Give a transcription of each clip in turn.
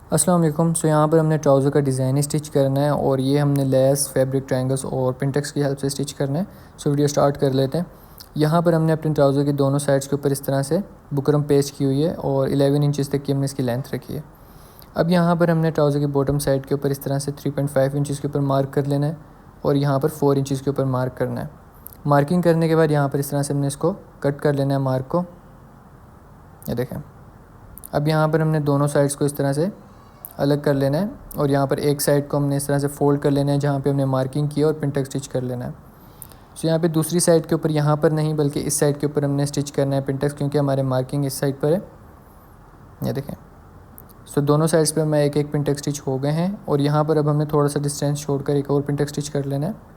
अस्सलाम वालेकुम। सो यहाँ पर हमने ट्राउज़र का डिज़ाइन स्टिच करना है और ये हमने लेस, फैब्रिक, ट्रायंगल्स और पिनटेक्स की हेल्प से स्टिच करना है। सो वीडियो स्टार्ट कर लेते हैं। यहाँ पर हमने अपने ट्राउज़र की दोनों साइड्स के ऊपर इस तरह से बुकरम पेस्ट की हुई है और 11 इंचज़ तक की हमने इसकी लेंथ रखी है। अब यहाँ पर हमने ट्राउज़र की बॉटम साइड के ऊपर इस तरह से 3.5 इंचज़ के ऊपर मार्क कर लेना है और यहाँ पर 4 इंचज़ के ऊपर मार्क करना है। मार्किंग करने के बाद यहाँ पर इस तरह से हमने इसको कट कर लेना है मार्क को। ये देखें। अब यहाँ पर हमने दोनों साइड्स को इस तरह से अलग कर लेना है और यहाँ पर एक साइड को हमने इस तरह से फ़ोल्ड कर लेना है जहाँ पे हमने मार्किंग की और पिनटेक्स स्टिच कर लेना है। सो यहाँ पे दूसरी साइड के ऊपर यहाँ पर नहीं बल्कि इस साइड के ऊपर हमने स्टिच करना है पिनटेक्स, क्योंकि हमारे मार्किंग इस साइड पर है। ये देखें। सो दोनों साइड्स पे हमें एक एक पिनटेक्स स्टिच हो गए हैं और यहाँ पर अब हमने थोड़ा सा डिस्टेंस छोड़कर एक और पिनटेक्स स्टिच कर लेना है।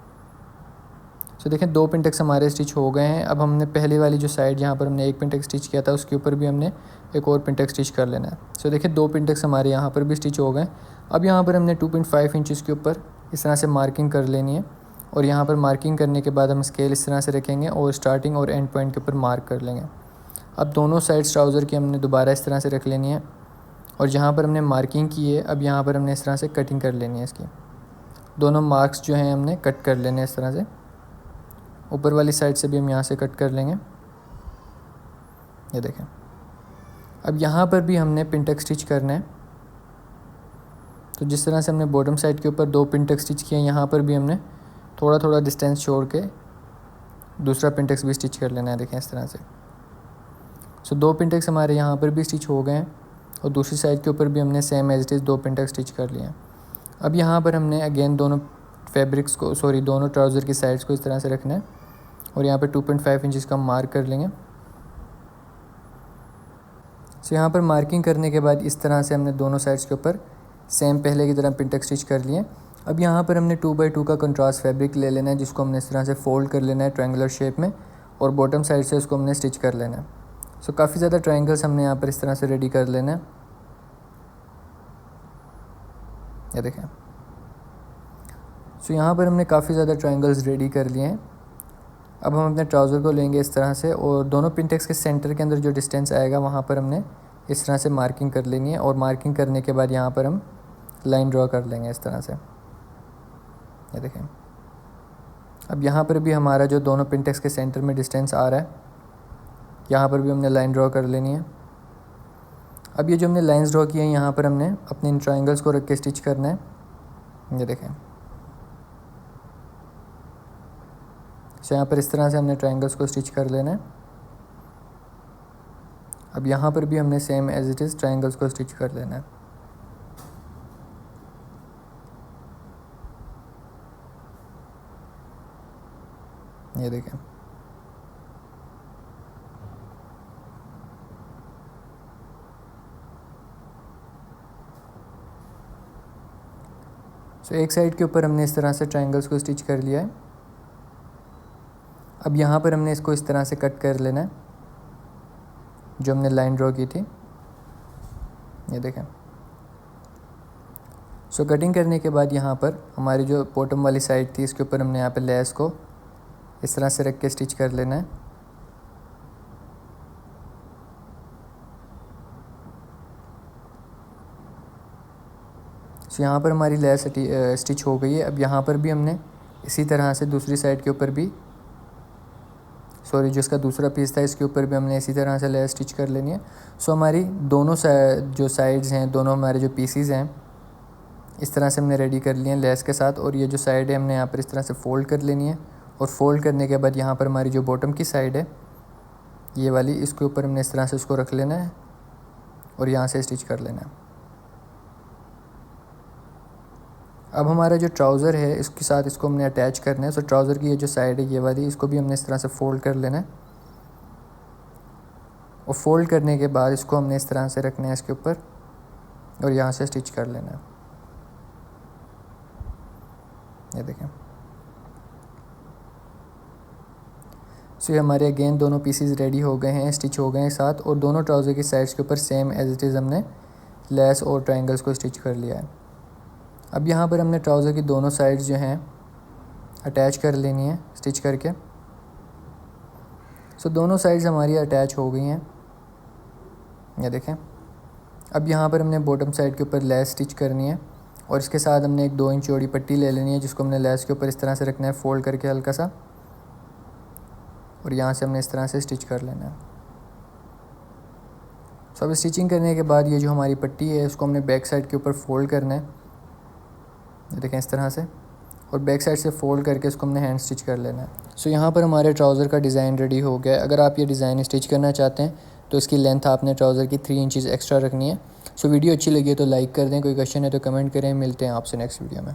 सो देखें, 2 पिनटेक्स हमारे स्टिच हो गए हैं। अब हमने पहले वाली जो साइड जहाँ पर हमने एक पिनटेक्स स्टिच किया था उसके ऊपर भी हमने एक और पिनटेक्स स्टिच कर लेना है। सो देखिए 2 पिनटेक्स हमारे यहाँ पर भी स्टिच हो गए। अब यहाँ पर हमने 2.5 इंचज़ के ऊपर इस तरह से मार्किंग कर लेनी है और यहाँ पर मार्किंग करने के बाद हम स्केल इस तरह से रखेंगे और स्टार्टिंग और एंड पॉइंट के ऊपर मार्क कर लेंगे। अब दोनों साइड्स ट्राउज़र की हमने दोबारा इस तरह से रख लेनी है और जहाँ पर हमने मार्किंग की है अब यहाँ पर हमने इस तरह से कटिंग कर लेनी है। इसकी दोनों मार्क्स जो हैं हमने कट कर लेने इस तरह से। ऊपर वाली साइड से भी हम यहाँ से कट कर लेंगे। ये देखें। अब यहाँ पर भी हमने पिनटेक्स स्टिच करना है। तो जिस तरह से हमने बॉटम साइड के ऊपर 2 पिनटेक्स स्टिच किए, यहाँ पर भी हमने थोड़ा थोड़ा डिस्टेंस छोड़ के दूसरा पिनटेक्स भी स्टिच कर लेना है। देखें इस तरह से। सो 2 पिनटेक्स हमारे यहाँ पर भी स्टिच हो गए हैं और दूसरी साइड के ऊपर भी हमने same as it is 2 pintucks stitch कर लिए हैं। अब यहाँ पर हमने अगेन दोनों ट्राउज़र की साइड्स को इस तरह से रखना है और यहाँ पर 2.5 इंचज़ का मार्क कर लेंगे। सो यहाँ पर मार्किंग करने के बाद इस तरह से हमने दोनों साइड्स के ऊपर सेम पहले की तरह पिनटेक्स स्टिच कर लिए। अब यहाँ पर हमने 2x2 का कंट्रास्ट फैब्रिक ले लेना है जिसको हमने इस तरह से फ़ोल्ड कर लेना है ट्रायंगुलर शेप में और बॉटम साइड से इसको हमने स्टिच कर लेना है। सो काफ़ी ज़्यादा ट्रायंगल्स हमने यहाँ पर इस तरह से रेडी कर लेना है। ये देखें। सो यहाँ पर हमने काफ़ी ज़्यादा ट्रायंगल्स रेडी कर लिए हैं। अब हम अपने ट्राउज़र को लेंगे इस तरह से और दोनों पिनटेक्स के सेंटर के अंदर जो डिस्टेंस आएगा वहाँ पर हमने इस तरह से मार्किंग कर लेनी है और मार्किंग करने के बाद यहाँ पर हम लाइन ड्रॉ कर लेंगे इस तरह से। ये देखें। अब यहाँ पर भी हमारा जो दोनों पिनटेक्स के सेंटर में डिस्टेंस आ रहा है यहाँ पर भी हमने लाइन ड्रॉ कर लेनी है। अब ये जो हमने लाइंस ड्रॉ किए हैं यहाँ पर हमने अपने इन ट्रायंगल्स को रख के स्टिच करना है। ये देखें। तो यहाँ पर इस तरह से हमने ट्रायंगल्स को स्टिच कर लेना है। अब यहाँ पर भी हमने same as it is triangles को स्टिच कर लेना है। ये देखें। सो एक साइड के ऊपर हमने इस तरह से ट्रायंगल्स को स्टिच कर लिया है। अब यहाँ पर हमने इसको इस तरह से कट कर लेना है जो हमने लाइन ड्रॉ की थी। ये देखें। सो कटिंग करने के बाद यहाँ पर हमारी जो बॉटम वाली साइड थी इसके ऊपर हमने यहाँ पे लेस को इस तरह से रख के स्टिच कर लेना है। सो यहाँ पर हमारी लेस स्टिच हो गई है। अब यहाँ पर भी हमने इसी तरह से दूसरी साइड के ऊपर भी जो इसका दूसरा पीस था इसके ऊपर भी हमने इसी तरह से लेस स्टिच कर लेनी है। सो हमारी दोनों जो साइड्स हैं, दोनों हमारे जो पीसीज हैं इस तरह से हमने रेडी कर लिए हैं लेस के साथ। और ये जो साइड है हमने यहाँ पर इस तरह से फ़ोल्ड कर लेनी है और फ़ोल्ड करने के बाद यहाँ पर हमारी जो बॉटम की साइड है ये वाली, इसके ऊपर हमने इस तरह से उसको रख लेना है और यहाँ से स्टिच कर लेना है। अब हमारा जो ट्राउज़र है इसके साथ इसको हमने अटैच करना है। सो ट्राउज़र की ये जो साइड है ये वाली, इसको भी हमने इस तरह से फ़ोल्ड कर लेना है और फ़ोल्ड करने के बाद इसको हमने इस तरह से रखना है इसके ऊपर और यहाँ से स्टिच कर लेना है। ये देखें। सो ये हमारे अगेन दोनों पीसीज रेडी हो गए हैं, स्टिच हो गए हैं साथ, और दोनों ट्राउज़र की साइड्स के ऊपर सेम एज इट इज़ हमने लेस और ट्रायंगल्स को स्टिच कर लिया है। अब यहाँ पर हमने ट्राउज़र की दोनों साइड्स जो हैं अटैच कर लेनी है स्टिच करके। सो दोनों साइड्स हमारी अटैच हो गई हैं। ये देखें। अब यहाँ पर हमने बॉटम साइड के ऊपर लेस स्टिच करनी है और इसके साथ हमने एक 2 इंच चौड़ी पट्टी ले लेनी है जिसको हमने लेस के ऊपर इस तरह से रखना है फोल्ड करके हल्का सा, और यहाँ से हमने इस तरह से स्टिच कर लेना है। सो अब स्टिचिंग करने के बाद ये जो हमारी पट्टी है इसको हमने बैक साइड के ऊपर फोल्ड करना है, ये देखें इस तरह से, और बैक साइड से फोल्ड करके इसको हमने हैंड स्टिच कर लेना है। सो यहाँ पर हमारे ट्राउज़र का डिज़ाइन रेडी हो गया है। अगर आप ये डिज़ाइन स्टिच करना चाहते हैं तो इसकी लेंथ आपने ट्राउज़र की 3 इंचज़ एक्स्ट्रा रखनी है। सो वीडियो अच्छी लगी है तो लाइक कर दें, कोई क्वेश्चन है तो कमेंट करें। मिलते हैं आपसे नेक्स्ट वीडियो में।